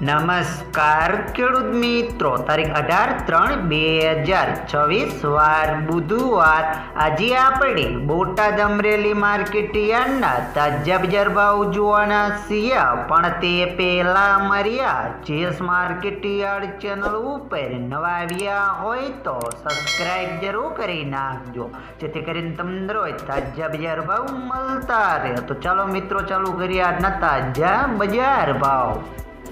નમસ્કાર ખેડૂત મિત્રો, તારીખ 18/3/2026 વાર બુધવાર। આજે આપણે બોટાદ અમરેલી માર્કેટ યાર્ડના તાજા બજાર ભાવ જોવાના છીએ, પણ તે પહેલા અમારી જેએસ માર્કેટ યાર્ડ ચેનલ ઉપર નવા આવ્યા હોય તો સબસ્ક્રાઇબ જરૂર કરી નાખજો, જેથી કરીને તમને રોજ તાજા બજાર ભાવ મળતા રહે। તો ચાલો મિત્રો, ચાલુ કરીએ આજના તાજા બજાર ભાવ।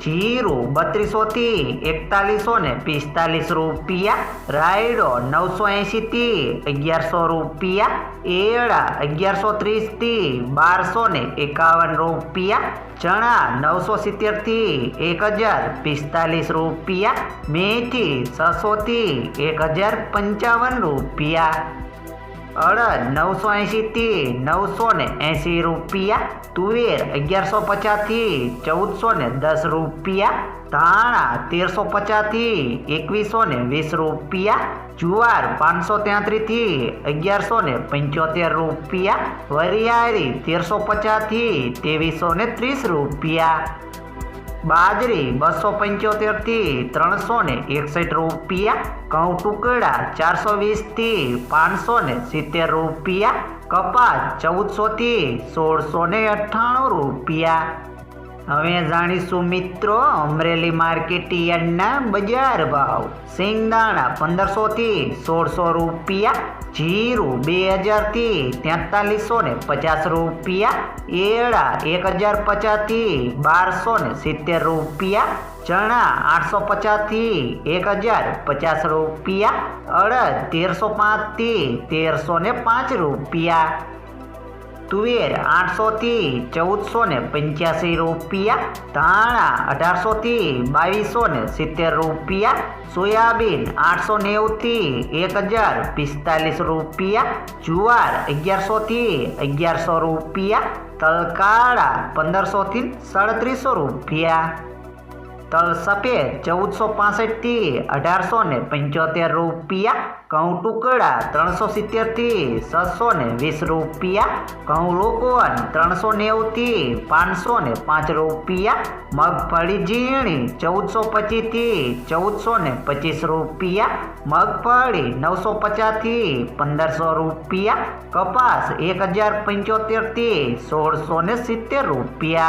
जीरू 3200 थी 4145 रुपया, रायडो 980 थी 1100 रुपया, एड़ा 1130 थी 1251 रुपया, चना 970 थी 1045 रुपया, मेथी 600 थी 1055 रुपया, अड़द 980 थी 980 रुपया, तुवेर 1150 थी 1410 रुपया, धाणा 1350 थी 2120 रुपया, जुवार 533 थी 1175 रुपया, वरियारी 1350 थी 2330 रुपया, बाजरी 275 थी 361 रुपया, घऊं टुकड़ा 420 थी 570 रुपया, कपास 1400 थी 1698 रुपया। હવે જાણીશું મિત્રો અમરેલી માર્કેટ યાર્ડના બજાર ભાવ। સિંગદાણા 1500 થી 1600 રૂપિયા, જીરું 2000 થી 4350 રૂપિયા, એડા 1050 થી 1270 રૂપિયા, चना 850 थी 1050 रुपया, अड़द 1305 थी 1305 रुपया, तुवेर 800 थी 1485 रुपया, धाणा 1800 थी 2270 रुपया, सोयाबीन 890 थी 1045 रुपया, जुवार 1100 थी 1100 रुपया, तलकाड़ा 1500 थी 3700 रुपया, तल सफेद 1465 थी 1875 रुपया, घऊं टुकड़ा 370 थी 620 रुपया, घऊं लोकोवन 390 थी 505 रुपया, मगफड़ी झीणी 1425 थी 1425 रुपया, मगफड़ी 950 थी 1500 रुपया, कपास 1075 थी 1670 रुपया।